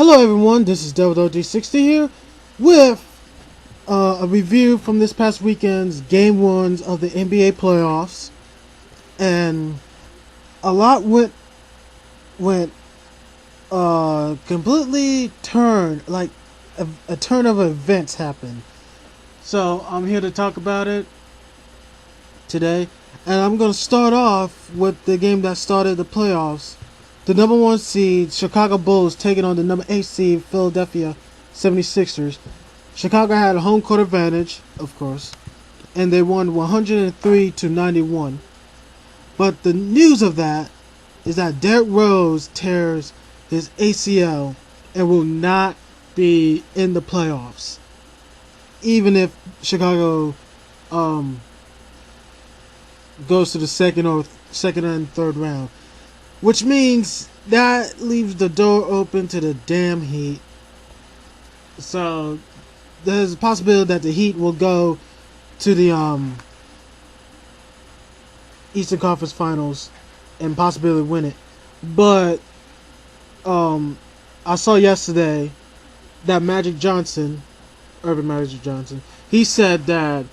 Hello everyone, this is DevilDog60 here with a review from this past weekend's Game 1s of the NBA playoffs. And a lot went completely turned, like a turn of events happened. So I'm here to talk about it today. And I'm going to start off with the game that started the playoffs. The number 1 seed, Chicago Bulls, taking on the number 8 seed, Philadelphia 76ers. Chicago had a home court advantage, of course, and they won 103-91. But the news of that is that Derrick Rose tears his ACL and will not be in the playoffs, even if Chicago goes to the second and third round. Which means that leaves the door open to the damn Heat. So there's a possibility that the Heat will go to the Eastern Conference Finals and possibly win it. But I saw yesterday that Urban Magic Johnson, he said that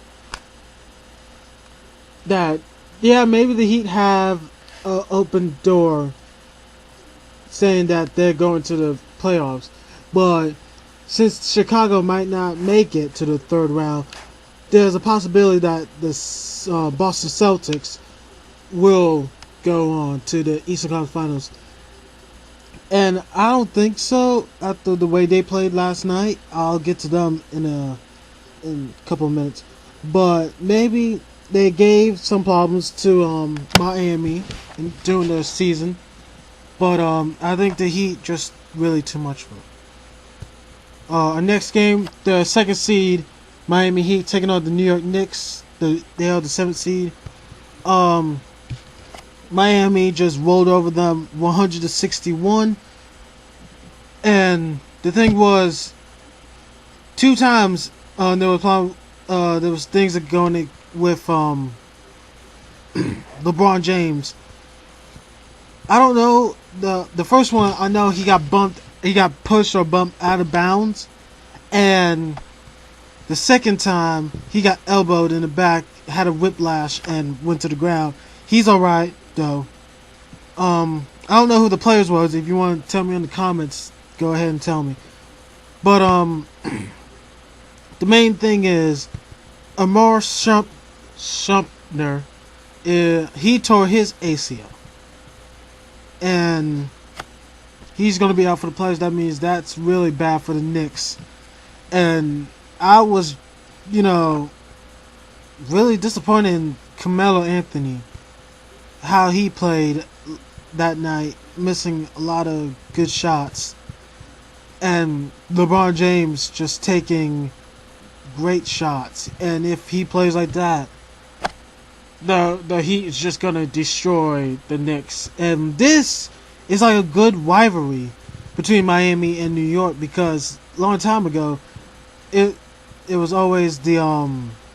yeah, maybe the Heat have an open door saying that they're going to the playoffs, but since Chicago might not make it to the third round, there's a possibility that the Boston Celtics will go on to the Eastern Conference Finals. And I don't think so after the way they played last night. I'll get to them in a couple of minutes, but maybe they gave some problems to Miami during the season, but I think the Heat just really too much for it. Our next game, the second seed Miami Heat taking on the New York Knicks. They are the 7th seed. Miami just rolled over them 161, and the thing was, 2 times there was things that going with LeBron James. I don't know, the first one I know he got pushed or bumped out of bounds, and the second time he got elbowed in the back, had a whiplash and went to the ground. He's alright though. I don't know who the players was. If you want to tell me in the comments, go ahead and tell me. But the main thing is Amar Shumpner, he tore his ACL, and he's going to be out for the playoffs. That means that's really bad for the Knicks. And I was, really disappointed in Carmelo Anthony, how he played that night, missing a lot of good shots, and LeBron James just taking great shots. And if he plays like that, the Heat is just gonna destroy the Knicks. And this is like a good rivalry between Miami and New York, because a long time ago it was always the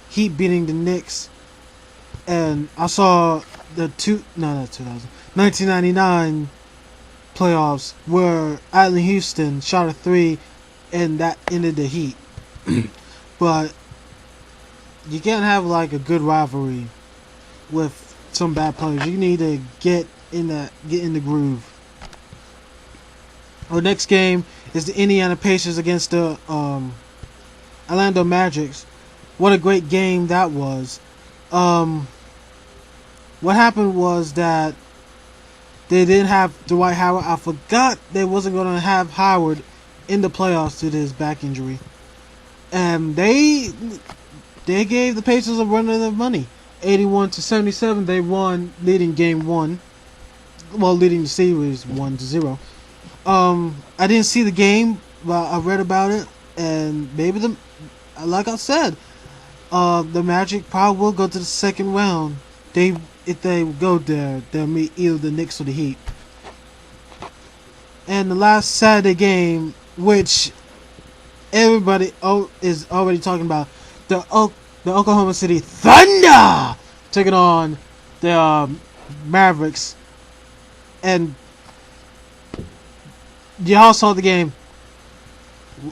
Heat beating the Knicks. And I saw the 1999 playoffs where Allen Houston shot a 3 and that ended the Heat. But you can't have like a good rivalry with some bad players. You need to get in the groove. Our next game is the Indiana Pacers against the Orlando Magic. What a great game that was. What happened was that they didn't have Dwight Howard. I forgot they wasn't going to have Howard in the playoffs due to his back injury. And they gave the Pacers a run of their money. 81-77, they won, leading game 1. Well, leading the series 1-0. I didn't see the game, but I read about it, and maybe like I said, the Magic probably will go to the second round. If they go there, they'll meet either the Knicks or the Heat. And the last Saturday game, which everybody is already talking about, the Oklahoma City Thunder taking on the Mavericks. And y'all saw the game.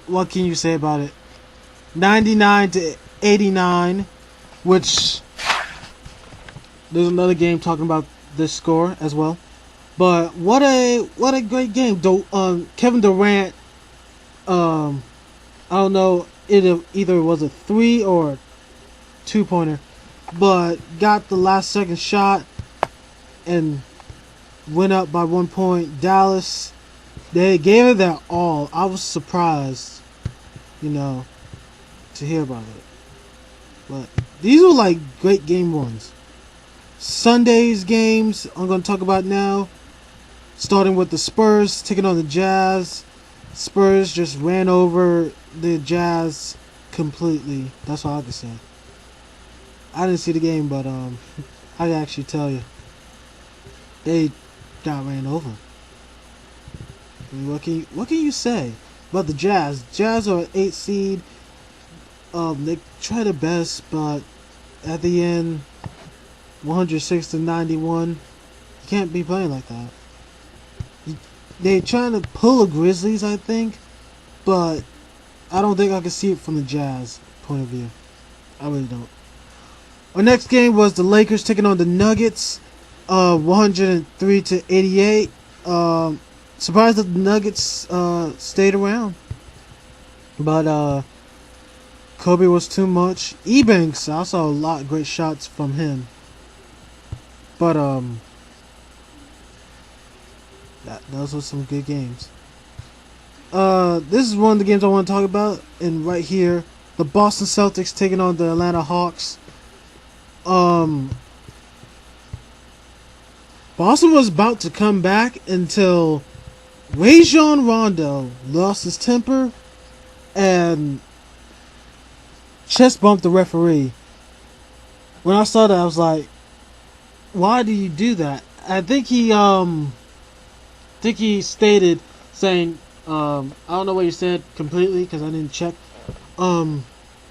what can you say about it? 99-89, which there's another game talking about this score as well. But what a great game. Kevin Durant, I don't know, either it was a 3 or 2-pointer, but got the last second shot and went up by 1 point. Dallas, they gave it their all. I was surprised, to hear about it. But these were like great game ones. Sunday's games I'm going to talk about now. Starting with the Spurs taking on the Jazz. Spurs just ran over the Jazz completely. That's all I can say. I didn't see the game, but I can actually tell you. They got ran over. I mean, what can you say about the Jazz? Jazz are an 8 seed. They try their best, but at the end, 106-91. You can't be playing like that. They're trying to pull the Grizzlies, I think, but I don't think I can see it from the Jazz point of view. I really don't. Our next game was the Lakers taking on the Nuggets, 103-88. Surprised that the Nuggets stayed around, but Kobe was too much. Ebanks, I saw a lot of great shots from him, but those were some good games. This is one of the games I want to talk about, and right here, the Boston Celtics taking on the Atlanta Hawks. Boston was about to come back until Rajon Rondo lost his temper and chest bumped the referee. When I saw that, I was like, why do you do that? I think he stated saying, I don't know what he said completely because I didn't check, that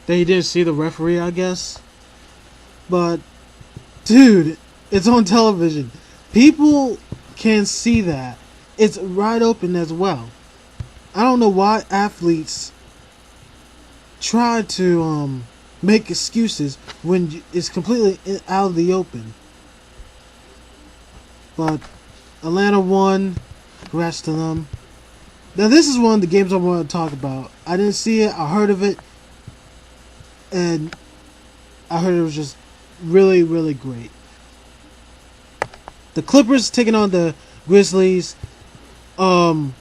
he didn't see the referee, I guess. But, dude, it's on television. People can see that. It's right open as well. I don't know why athletes try to make excuses when it's completely out of the open. But Atlanta won. Congrats to them. Now this is one of the games I want to talk about. I didn't see it. I heard of it. And I heard it was just really, really great. The Clippers taking on the Grizzlies. At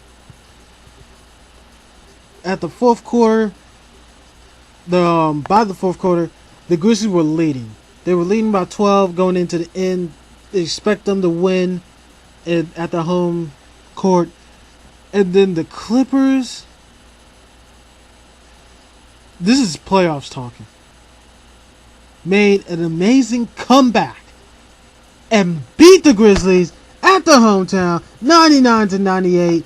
the fourth quarter, by the fourth quarter, the Grizzlies were leading. They were leading by 12 going into the end. They expect them to win at the home court. And then the Clippers, this is playoffs talking, made an amazing comeback and beat the Grizzlies at the hometown 99-98.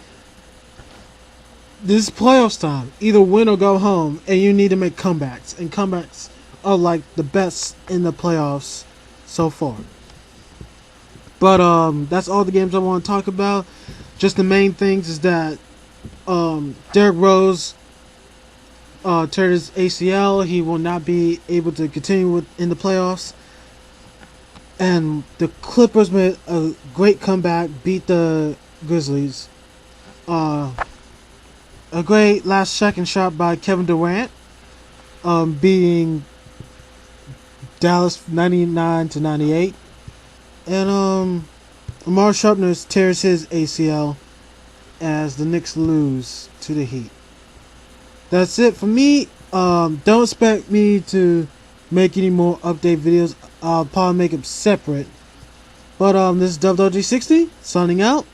This is playoffs time. Either win or go home, and you need to make comebacks. And comebacks are like the best in the playoffs so far. But that's all the games I want to talk about. Just the main things is that Derrick Rose teared his ACL. He will not be able to continue in the playoffs. And the Clippers made a great comeback, beat the Grizzlies. A great last second shot by Kevin Durant, beating Dallas 99-98. And Amar Sharpner tears his ACL as the Knicks lose to the Heat. That's it for me. Don't expect me to make any more update videos. I'll probably make them separate. But this is WG60 signing out.